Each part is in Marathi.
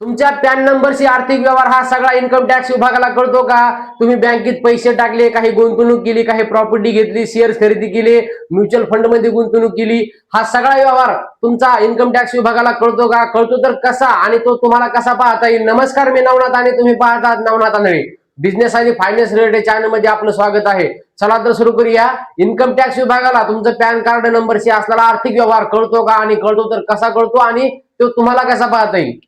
तुमच्या पॅन नंबरशी आर्थिक व्यवहार हा सगळा इन्कम टॅक्स विभागाला कळतो का? तुम्ही बँकेत पैसे टाकले, काही गुंतवणूक केली, काही प्रॉपर्टी घेतली, शेअर्स खरेदी केले, म्युच्युअल फंड मध्ये गुंतवणूक केली, हा सगळा व्यवहार तुमचा इन्कम टॅक्स विभागाला कळतो का? कळतो तर कसा आणि तो तुम्हाला कसा पाहता येईल? नमस्कार, मी नवनाथ आणि तुम्ही पाहतात नवनाथ आंधळे. बिझनेस आणि फायनान्स रिलेटेड चॅनल मध्ये आपलं स्वागत आहे. चला तर सुरू करूया. इन्कम टॅक्स विभागाला तुमचं पॅन कार्ड नंबरशी असलेला आर्थिक व्यवहार कळतो का आणि कळतो तर कसा कळतो आणि तो तुम्हाला कसा पाहता येईल?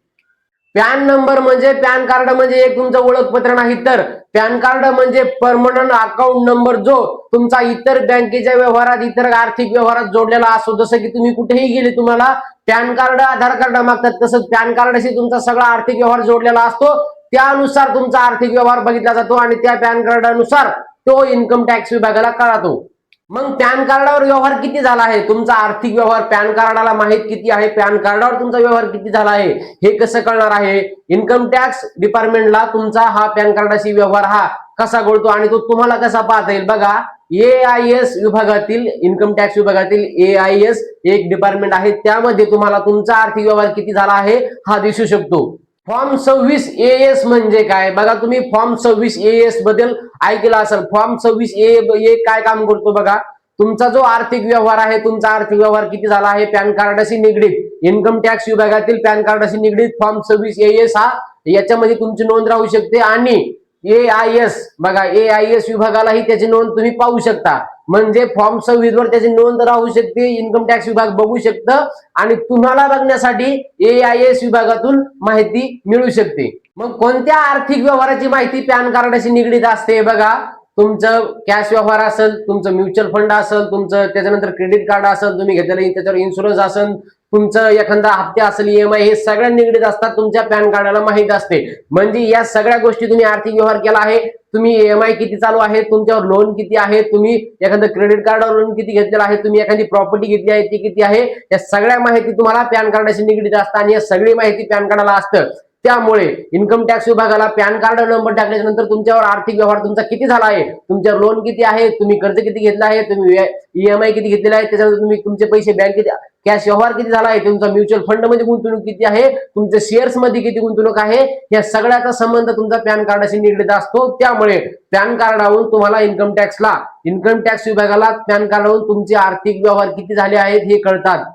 पॅन नंबर म्हणजे पॅन कार्ड म्हणजे एक तुमचं ओळखपत्र नाही, तर पॅन कार्ड म्हणजे परमनंट अकाउंट नंबर, जो तुमचा इतर बँकेच्या व्यवहारात, इतर आर्थिक व्यवहारात जोडलेला असतो. जसं की तुम्ही कुठेही गेले, तुम्हाला पॅन कार्ड, आधार कार्ड मागतात, तसंच पॅन कार्डशी तुमचा सगळा आर्थिक व्यवहार जोडलेला असतो. त्यानुसार तुमचा आर्थिक व्यवहार बघितला जातो आणि त्या पॅन कार्डानुसार तो इन्कम टॅक्स विभागाला कळतो. मग पॅन कार्डावर व्यवहार किती झाला आहे, तुमचा आर्थिक व्यवहार पॅन कार्डाला माहित किती आहे, पॅन कार्डावर तुमचा व्यवहार किती झाला आहे, हे कसं कळणार आहे? इन्कम टॅक्स डिपार्टमेंटला तुमचा हा पॅन कार्डाशी व्यवहार हा कसा कळतो आणि तो तुम्हाला कसा पाहता येईल? बघा, AIS विभागातील, इन्कम टॅक्स विभागातील AIS एक डिपार्टमेंट आहे, त्यामध्ये तुम्हाला तुमचा आर्थिक व्यवहार किती झाला आहे हा दिसू शकतो. फॉर्म 26 AS म्हणजे काय? बघा, तुम्ही फॉर्म 26 AS बद्दल ऐकलं असेल. फॉर्म 26 ए काय काम करतो? बघा, तुमचा जो आर्थिक व्यवहार आहे, तुमचा आर्थिक व्यवहार किती झाला आहे पॅन कार्डाशी निगडीत, इन्कम टॅक्स विभागातील पॅन कार्डाशी निगडीत फॉर्म 26 AS हा याच्यामध्ये तुमची नोंद राहू शकते. आणि AIS, बघा, AIS विभागालाही त्याची नोंद तुम्ही पाहू शकता. म्हणजे फॉर्म 26 वर त्याची नोंद राहू शकते, इन्कम टॅक्स विभाग बघू शकतं आणि तुम्हाला बघण्यासाठी AIS विभागातून माहिती मिळू शकते. मग कोणत्या आर्थिक व्यवहाराची माहिती पॅन कार्डाशी निगडीत असते? बघा, तुमचं कॅश व्यवहार असेल, तुमचं म्युच्युअल फंड असेल, तुमचं त्याच्यानंतर क्रेडिट कार्ड असेल, तुम्ही घेतलेलं त्याच्यावर इन्शुरन्स असेल, तुमचं एखादा हप्ते असेल, EMI, हे सगळ्या निगडीत असतात, तुमच्या पॅन कार्डाला माहित असते. म्हणजे या सगळ्या गोष्टी तुम्ही आर्थिक व्यवहार केला आहे, तुम्ही EMI किती चालू आहे, तुमच्यावर लोन किती आहे, तुम्ही एखादं क्रेडिट कार्डवर लोन किती घेतलेलं आहे, तुम्ही एखादी प्रॉपर्टी घेतली आहे ती किती आहे, या सगळ्या माहिती तुम्हाला पॅन कार्डाशी निगडीत असतात आणि या सगळी माहिती पॅन कार्डाला असतं. त्यामुळे इन्कम टॅक्स विभागाला पॅन कार्ड नंबर टाकल्याच्या नंतर तुमच्यावर आर्थिक व्यवहार तुमचा किती झाला आहे, तुमच्यावर लोन किती आहे, तुम्ही कर्ज किती घेतला आहे, तुम्ही EMI किती घेतलेला आहे, त्याच्यानंतर तुम्ही तुमचे पैसे बँकेत कॅश व्यवहार किती झाला आहे, तुमचा म्युच्युअल फंड मध्ये गुंतवणूक किती आहे, तुमच्या शेअर्स मध्ये किती गुंतवणूक आहे, या सगळ्याचा संबंध तुमचा पॅन कार्डाशी निगडीत असतो. त्यामुळे पॅन कार्डावरून तुम्हाला इन्कम टॅक्स विभागाला पॅन कार्डावरून तुमचे आर्थिक व्यवहार किती झाले आहेत हे कळतात.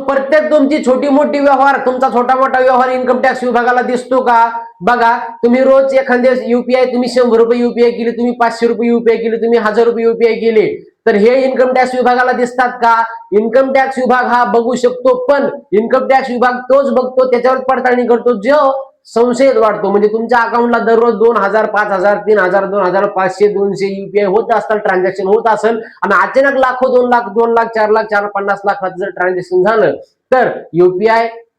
प्रत्येक तुमची छोटी मोठी व्यवहार, तुमचा छोटा मोठा व्यवहार इन्कम टॅक्स विभागाला दिसतो का? बघा, तुम्ही रोज एखाद्या UPI, तुम्ही 100 रुपये UPI केले, तुम्ही 500 रुपये UPI केले, तुम्ही 1000 रुपये UPI केले, तर हे इन्कम टॅक्स विभागाला दिसतात का? इन्कम टॅक्स विभाग हा बघू शकतो, पण इन्कम टॅक्स विभाग तोच बघतो, त्याच्यावर पडताळणी करतो जो संशयित वाटतो. म्हणजे तुमच्या अकाउंटला दररोज 2000, 5000, 3000, 2500, 200 UPI होत असतात, ट्रान्झॅक्शन होत असेल, आणि अचानक लाखो, 2 लाख, 2 लाख, 4 लाख, 50 लाखाचं जर ट्रान्झॅक्शन झालं, तर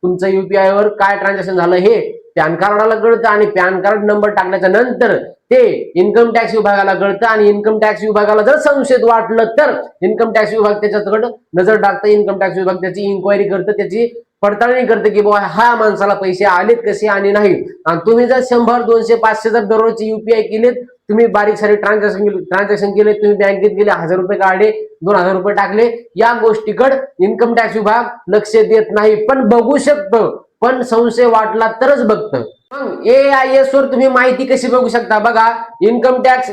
तुमचं UPI वर काय ट्रान्झॅक्शन झालं हे पॅन कार्डाला कळतं आणि पॅन कार्ड नंबर टाकल्याच्या नंतर ते इन्कम टॅक्स विभागाला कळतं. आणि इन्कम टॅक्स विभागाला जर संशयित वाटलं तर इन्कम टॅक्स विभाग त्याच्याकडे नजर टाकतं, इन्कम टॅक्स विभाग त्याची इन्क्वायरी करतं, त्याची पडताळणी करते की बाबा ह्या माणसाला पैसे आलेत कसे आणि नाही. आणि तुम्ही जर 100, 200, 500 जर दररोजचे UPI केलेत, तुम्ही बारीक सारे ट्रान्झॅक्शन केले, तुम्ही बँकेत गेले, 1000 रुपये काढले, 2000 रुपये टाकले, या गोष्टीकडे इन्कम टॅक्स विभाग लक्ष देत नाही, पण बघू शकतं, पण संशय वाटला तरच बघतं. मग AIS वर तुम्ही माहिती कशी बघू शकता? बघा, इन्कम टॅक्स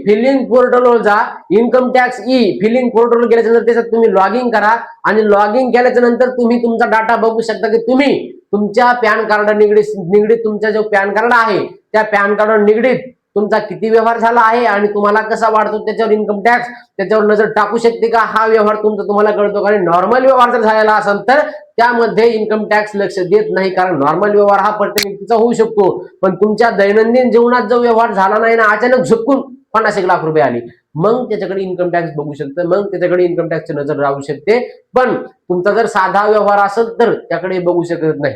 फिलिंग पोर्टलवर जा. इन्कम टॅक्स फिलिंग पोर्टलवर गेल्याच्या नंतर त्याच्यात तुम्ही लॉग इन करा आणि लॉग इन केल्याच्या नंतर तुम्ही तुमचा डाटा बघू शकता की तुम्ही तुमच्या पॅन कार्ड निगडीत तुमचा जो पॅन कार्ड आहे त्या पॅन कार्डवर निगडीत तुमचा किती व्यवहार झाला आहे आणि तुम्हाला कसा वाढतो त्याच्यावर इन्कम टॅक्स त्याच्यावर नजर टाकू शकते का? हा व्यवहार तुमचा तुम्हाला कळतो का? नॉर्मल व्यवहार जर झालेला असेल तर त्यामध्ये इन्कम टॅक्स लक्ष देत नाही, कारण नॉर्मल व्यवहार हा प्रत्येक व्यक्तीचा होऊ शकतो. पण तुमच्या दैनंदिन जीवनात जो व्यवहार झाला नाही ना, अचानक झुकून 50 लाख रुपये आली, मग त्याच्याकडे इन्कम टॅक्स बघू शकतं, मग त्याच्याकडे इन्कम टॅक्सची नजर राहू शकते. पण तुमचा जर साधा व्यवहार असेल तर त्याकडे बघू शकत नाही.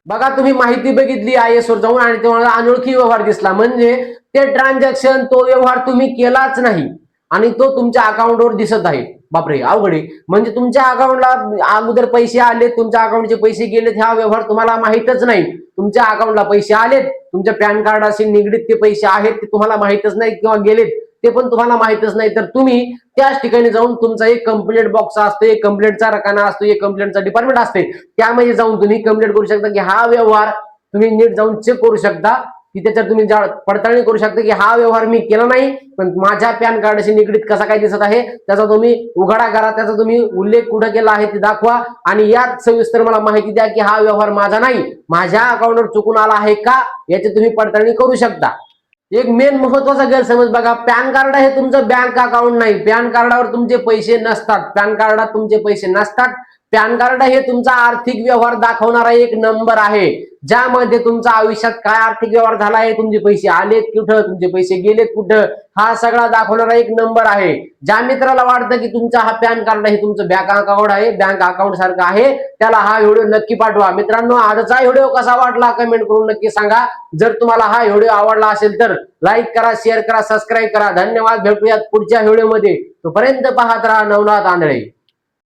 बघा, तुम्ही माहिती बघितली IAS वर जाऊन आणि तुम्हाला अनोळखी व्यवहार दिसला, म्हणजे ते ट्रान्झॅक्शन, तो व्यवहार तुम्ही केलाच नाही आणि तो तुमच्या अकाउंटवर दिसत आहे. बापरे, अवघड आहे. म्हणजे तुमच्या अकाउंटला अगोदर पैसे आले, तुमच्या अकाउंटचे पैसे गेलेत, हा व्यवहार तुम्हाला माहितच नाही. तुमच्या अकाउंटला पैसे आलेत, तुमच्या पॅन कार्डाशी निगडीत ते पैसे आहेत ते तुम्हाला माहितच नाही, किंवा गेलेत ते पण तुम्हाला माहितच नाही, तर तुम्ही त्याच ठिकाणी जाऊन तुमचा एक कंप्लेंट बॉक्स असतो, एक कंप्लेंटचा रकाना असतो, एक कंप्लेंटचा डिपार्टमेंट असते, त्यामध्ये जाऊन तुम्ही कंप्लेंट करू शकता की हा व्यवहार तुम्ही नीट जाऊन चेक करू शकता की त्याच्यात तुम्ही पडताळणी करू शकता की हा व्यवहार मी केला नाही, पण माझ्या पॅन कार्डशी निगडीत कसा काय दिसत आहे त्याचा तुम्ही उघाडा करा, त्याचा तुम्ही उल्लेख कुठे केला आहे ते दाखवा आणि यात सविस्तर मला माहिती द्या की हा व्यवहार माझा नाही, माझ्या अकाउंटवर चुकून आला आहे का याची तुम्ही पडताळणी करू शकता. एक मेन महत्वाचा गैरसमज बघा, पॅन कार्ड हे तुमचं बँक अकाउंट नाही, पॅन कार्डावर तुमचे पैसे नसतात, पॅन कार्डात तुमचे पैसे नसतात. पॅन कार्ड हे तुमचा आर्थिक व्यवहार दाखवणारा एक नंबर आहे, ज्यामध्ये तुमच्या आयुष्यात काय आर्थिक व्यवहार झाला आहे, तुमचे पैसे आलेत कुठं, तुमचे पैसे गेलेत कुठं, हा सगळा दाखवणारा एक नंबर आहे. ज्या मित्राला वाटतं की तुमचा हा पॅन कार्ड हे तुमचं बँक अकाउंट आहे, बँक अकाउंट सारखं आहे, त्याला हा व्हिडिओ नक्की पाठवा. मित्रांनो, आजचा व्हिडिओ कसा वाटला कमेंट करून नक्की सांगा. जर तुम्हाला हा व्हिडिओ आवडला असेल तर लाईक करा, शेअर करा, सबस्क्राईब करा. धन्यवाद. भेटूयात पुढच्या व्हिडिओमध्ये. तोपर्यंत पाहत राहा नवनाथ आंधळे.